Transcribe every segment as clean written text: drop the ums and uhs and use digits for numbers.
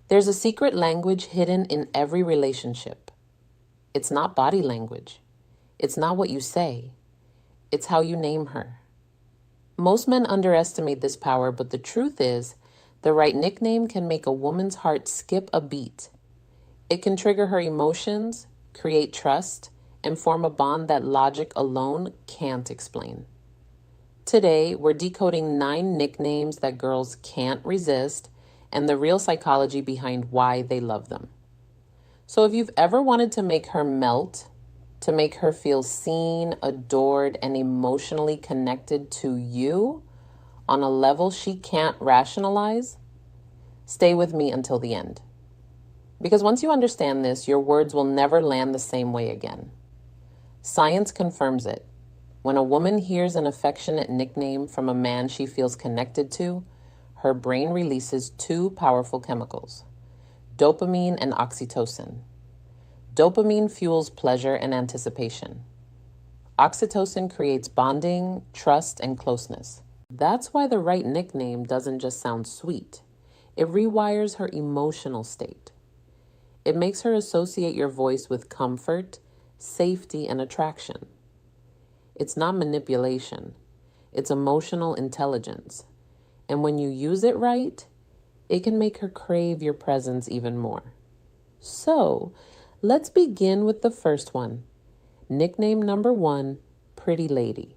There's a secret language hidden in every relationship. It's not body language. It's not what you say. It's how you name her. Most men underestimate this power, but the truth is, the right nickname can make a woman's heart skip a beat. It can trigger her emotions, create trust, and form a bond that logic alone can't explain. Today, we're decoding 9 nicknames that girls can't resist and the real psychology behind why they love them. So if you've ever wanted to make her melt, to make her feel seen, adored, and emotionally connected to you on a level she can't rationalize, stay with me until the end. Because once you understand this, your words will never land the same way again. Science confirms it. When a woman hears an affectionate nickname from a man she feels connected to, her brain releases 2 powerful chemicals, dopamine and oxytocin. Dopamine fuels pleasure and anticipation. Oxytocin creates bonding, trust, and closeness. That's why the right nickname doesn't just sound sweet. It rewires her emotional state. It makes her associate your voice with comfort, safety, and attraction. It's not manipulation. It's emotional intelligence. And when you use it right, it can make her crave your presence even more. So, let's begin with the first one. Nickname number 1, Pretty Lady.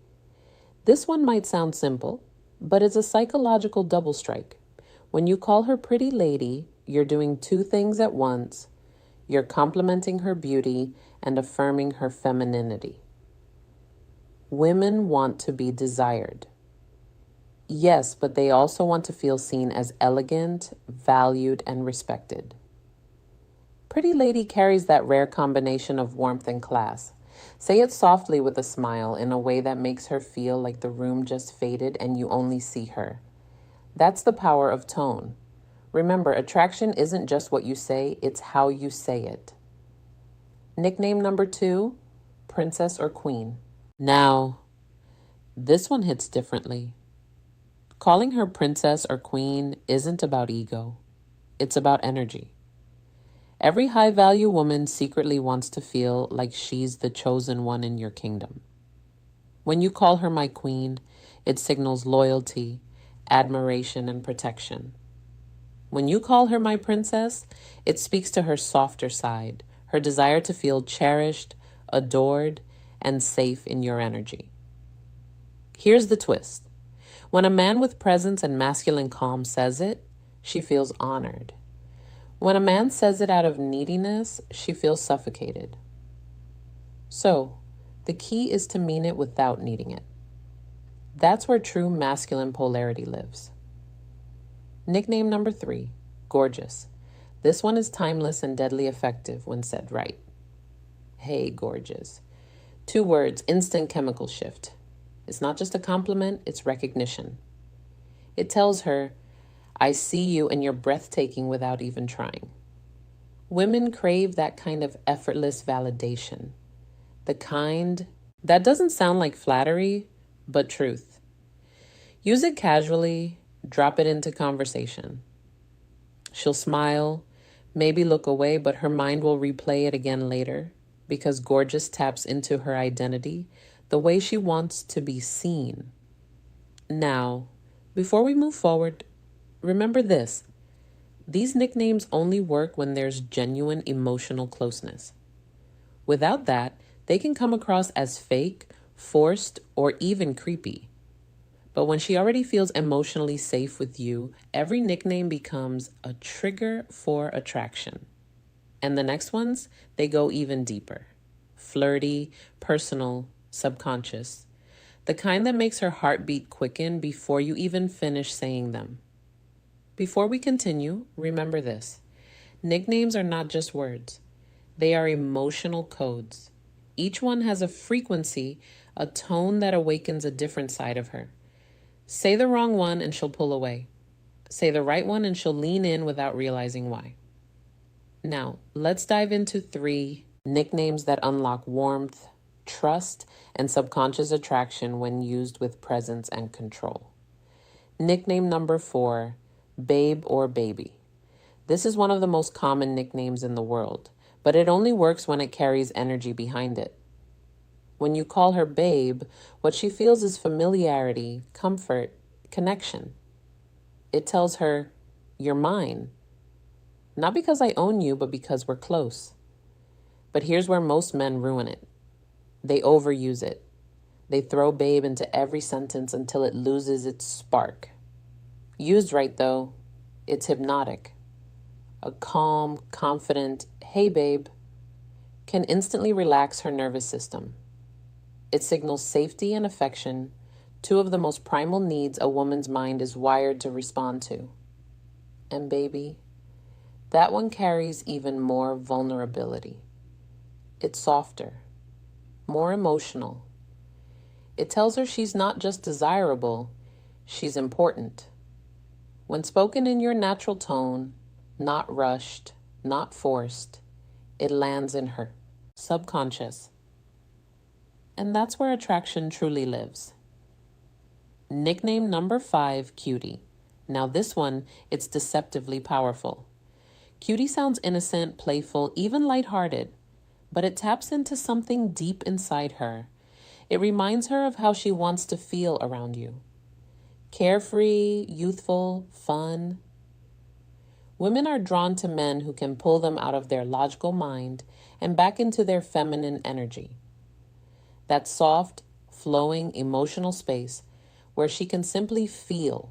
This one might sound simple, but it's a psychological double strike. When you call her Pretty Lady, you're doing 2 things at once. You're complimenting her beauty and affirming her femininity. Women want to be desired. Yes, but they also want to feel seen as elegant, valued, and respected. Pretty Lady carries that rare combination of warmth and class. Say it softly with a smile in a way that makes her feel like the room just faded and you only see her. That's the power of tone. Remember, attraction isn't just what you say, it's how you say it. Nickname number 2, Princess or Queen. Now, this one hits differently. Calling her princess or queen isn't about ego. It's about energy. Every high-value woman secretly wants to feel like she's the chosen one in your kingdom. When you call her my queen, it signals loyalty, admiration, and protection. When you call her my princess, it speaks to her softer side, her desire to feel cherished, adored, and safe in your energy. Here's the twist. When a man with presence and masculine calm says it, she feels honored. When a man says it out of neediness, she feels suffocated. So, the key is to mean it without needing it. That's where true masculine polarity lives. Nickname number 3, Gorgeous. This one is timeless and deadly effective when said right. Hey, gorgeous. 2 words, instant chemical shift. It's not just a compliment, it's recognition. It tells her, I see you and you're breathtaking without even trying. Women crave that kind of effortless validation. The kind that doesn't sound like flattery, but truth. Use it casually, drop it into conversation. She'll smile, maybe look away, but her mind will replay it again later because gorgeous taps into her identity, the way she wants to be seen. Now, before we move forward, remember this. These nicknames only work when there's genuine emotional closeness. Without that, they can come across as fake, forced, or even creepy. But when she already feels emotionally safe with you, every nickname becomes a trigger for attraction. And the next ones, they go even deeper. Flirty, personal, subconscious. The kind that makes her heartbeat quicken before you even finish saying them. Before we continue, remember this. Nicknames are not just words. They are emotional codes. Each one has a frequency, a tone that awakens a different side of her. Say the wrong one and she'll pull away. Say the right one and she'll lean in without realizing why. Now, let's dive into 3 nicknames that unlock warmth, trust, and subconscious attraction when used with presence and control. Nickname number 4, Babe or Baby. This is one of the most common nicknames in the world, but it only works when it carries energy behind it. When you call her babe, what she feels is familiarity, comfort, connection. It tells her, "You're mine." Not because I own you, but because we're close. But here's where most men ruin it. They overuse it. They throw babe into every sentence until it loses its spark. Used right, though, it's hypnotic. A calm, confident, "Hey, babe," can instantly relax her nervous system. It signals safety and affection, two of the most primal needs a woman's mind is wired to respond to. And baby, that one carries even more vulnerability. It's softer, more emotional. It tells her she's not just desirable, she's important. When spoken in your natural tone, not rushed, not forced, it lands in her subconscious. And that's where attraction truly lives. Nickname number 5, cutie. Now this one, it's deceptively powerful. Cutie sounds innocent, playful, even lighthearted, but it taps into something deep inside her. It reminds her of how she wants to feel around you. Carefree, youthful, fun. Women are drawn to men who can pull them out of their logical mind and back into their feminine energy. That soft, flowing, emotional space where she can simply feel.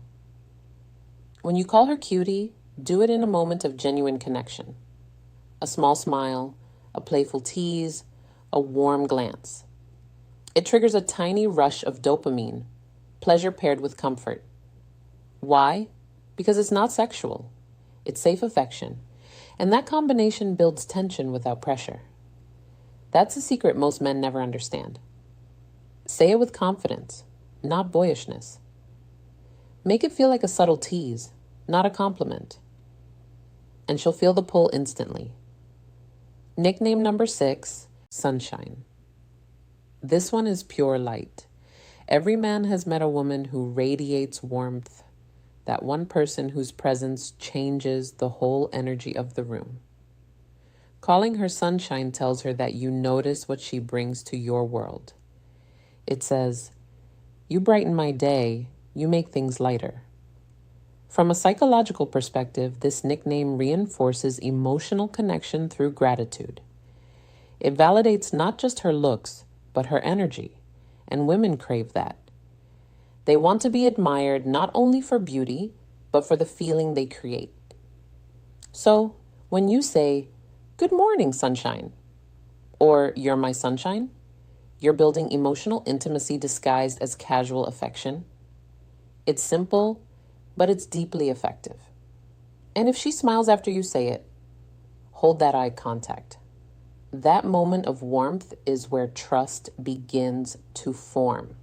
When you call her cutie, do it in a moment of genuine connection. A small smile, a playful tease, a warm glance. It triggers a tiny rush of dopamine, pleasure paired with comfort. Why? Because it's not sexual. It's safe affection. And that combination builds tension without pressure. That's a secret most men never understand. Say it with confidence, not boyishness. Make it feel like a subtle tease, not a compliment. And she'll feel the pull instantly. Nickname number 6, sunshine. This one is pure light. Every man has met a woman who radiates warmth, that one person whose presence changes the whole energy of the room. Calling her sunshine tells her that you notice what she brings to your world. It says, "You brighten my day, you make things lighter." From a psychological perspective, this nickname reinforces emotional connection through gratitude. It validates not just her looks, but her energy, and women crave that. They want to be admired not only for beauty, but for the feeling they create. So, when you say, "Good morning, sunshine," or "You're my sunshine," you're building emotional intimacy disguised as casual affection. It's simple, but it's deeply effective. And if she smiles after you say it, hold that eye contact. That moment of warmth is where trust begins to form.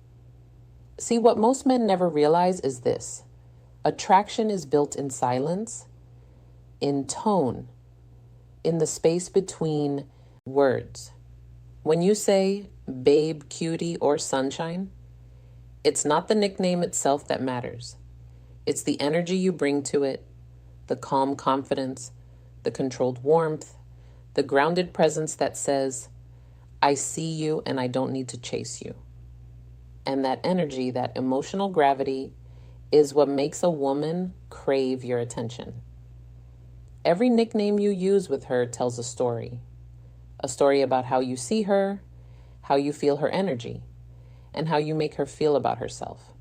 See, what most men never realize is this. Attraction is built in silence, in tone, in the space between words. When you say babe, cutie, or sunshine, it's not the nickname itself that matters. It's the energy you bring to it, the calm confidence, the controlled warmth, the grounded presence that says, "I see you and I don't need to chase you." And that energy, that emotional gravity, is what makes a woman crave your attention. Every nickname you use with her tells a story about how you see her, how you feel her energy, and how you make her feel about herself.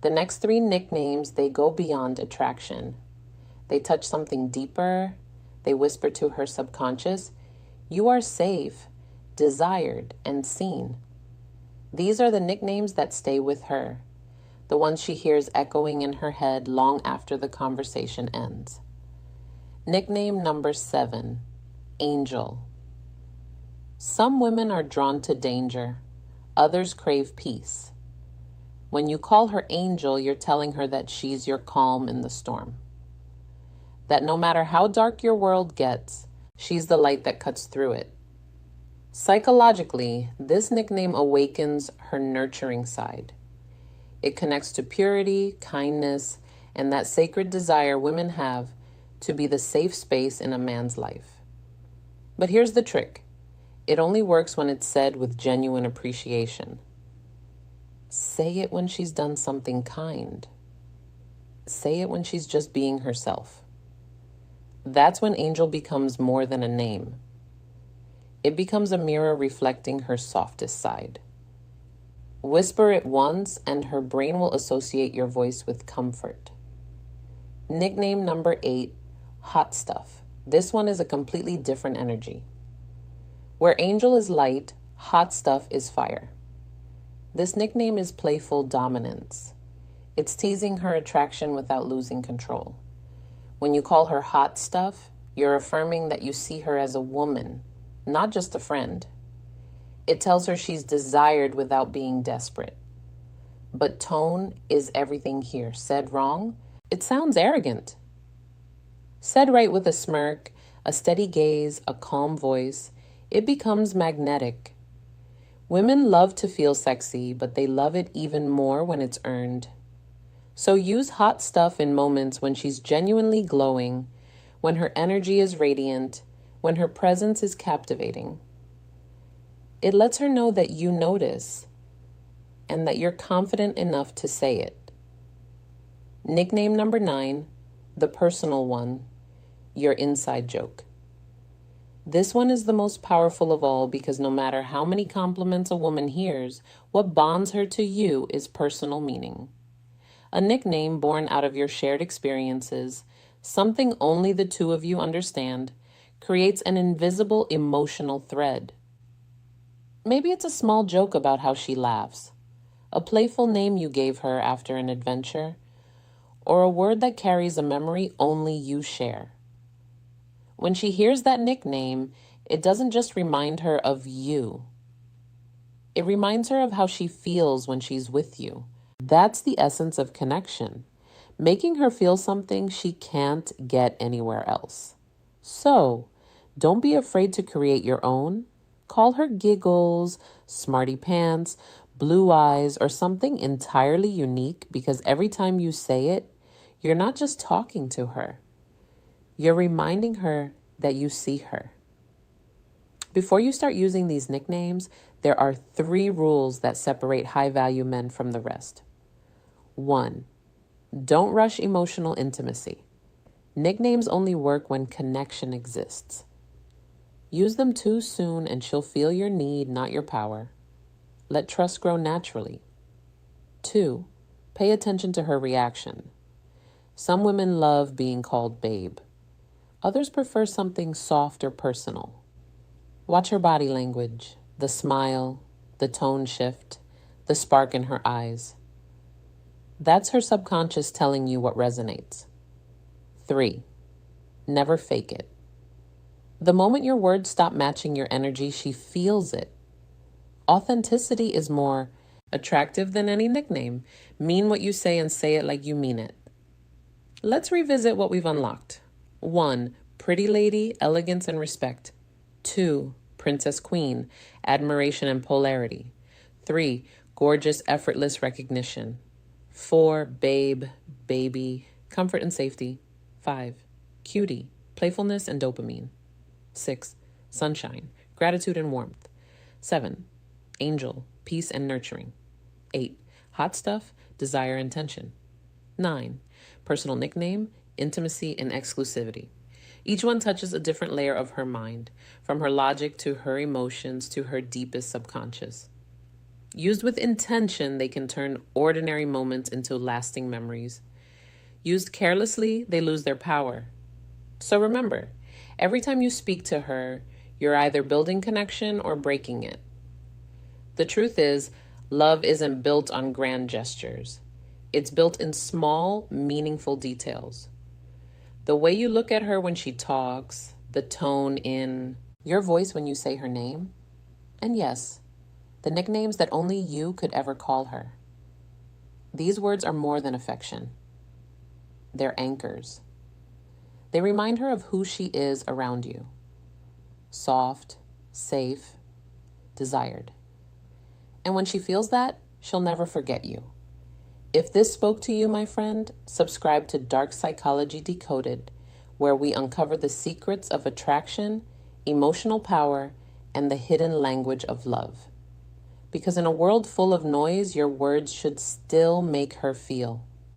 The next 3 nicknames, they go beyond attraction. They touch something deeper. They whisper to her subconscious, "You are safe, desired, and seen." These are the nicknames that stay with her, the ones she hears echoing in her head long after the conversation ends. Nickname number 7, angel. Some women are drawn to danger. Others crave peace. When you call her angel, you're telling her that she's your calm in the storm. That no matter how dark your world gets, she's the light that cuts through it. Psychologically, this nickname awakens her nurturing side. It connects to purity, kindness, and that sacred desire women have to be the safe space in a man's life. But here's the trick. It only works when it's said with genuine appreciation. Say it when she's done something kind. Say it when she's just being herself. That's when Angel becomes more than a name. It becomes a mirror reflecting her softest side. Whisper it once and her brain will associate your voice with comfort. Nickname number 8, Hot Stuff. This one is a completely different energy. Where Angel is light, Hot Stuff is fire. This nickname is playful dominance. It's teasing her attraction without losing control. When you call her Hot Stuff, you're affirming that you see her as a woman, not just a friend. It tells her she's desired without being desperate. But tone is everything here. Said wrong, it sounds arrogant. Said right with a smirk, a steady gaze, a calm voice, it becomes magnetic. Women love to feel sexy, but they love it even more when it's earned. So use Hot Stuff in moments when she's genuinely glowing, when her energy is radiant, when her presence is captivating. It lets her know that you notice and that you're confident enough to say it. Nickname number 9, the personal one, your inside joke. This one is the most powerful of all because no matter how many compliments a woman hears, what bonds her to you is personal meaning. A nickname born out of your shared experiences, something only the two of you understand, creates an invisible emotional thread. Maybe it's a small joke about how she laughs, a playful name you gave her after an adventure, or a word that carries a memory only you share. When she hears that nickname, it doesn't just remind her of you. It reminds her of how she feels when she's with you. That's the essence of connection, making her feel something she can't get anywhere else. So, don't be afraid to create your own. Call her Giggles, Smarty Pants, Blue Eyes, or something entirely unique because every time you say it, you're not just talking to her. You're reminding her that you see her. Before you start using these nicknames, there are 3 rules that separate high-value men from the rest. 1, don't rush emotional intimacy. Nicknames only work when connection exists. Use them too soon and she'll feel your need, not your power. Let trust grow naturally. 2, pay attention to her reaction. Some women love being called babe. Others prefer something soft or personal. Watch her body language, the smile, the tone shift, the spark in her eyes. That's her subconscious telling you what resonates. 3, never fake it. The moment your words stop matching your energy, she feels it. Authenticity is more attractive than any nickname. Mean what you say and say it like you mean it. Let's revisit what we've unlocked. 1, pretty lady, elegance and respect. 2, princess queen, admiration and polarity. 3, gorgeous, effortless recognition. 4, babe, baby, comfort and safety. 5, cutie, playfulness and dopamine. 6, sunshine, gratitude and warmth. 7, angel, peace and nurturing. 8, hot stuff, desire and tension. 9, personal nickname, intimacy and exclusivity. Each one touches a different layer of her mind, from her logic to her emotions to her deepest subconscious. Used with intention, they can turn ordinary moments into lasting memories. Used carelessly, they lose their power. So remember, every time you speak to her, you're either building connection or breaking it. The truth is, love isn't built on grand gestures. It's built in small, meaningful details. The way you look at her when she talks, the tone in your voice when you say her name, and yes, the nicknames that only you could ever call her. These words are more than affection. They're anchors. They remind her of who she is around you. Soft, safe, desired. And when she feels that, she'll never forget you. If this spoke to you, my friend, subscribe to Dark Psychology Decoded, where we uncover the secrets of attraction, emotional power, and the hidden language of love. Because in a world full of noise, your words should still make her feel.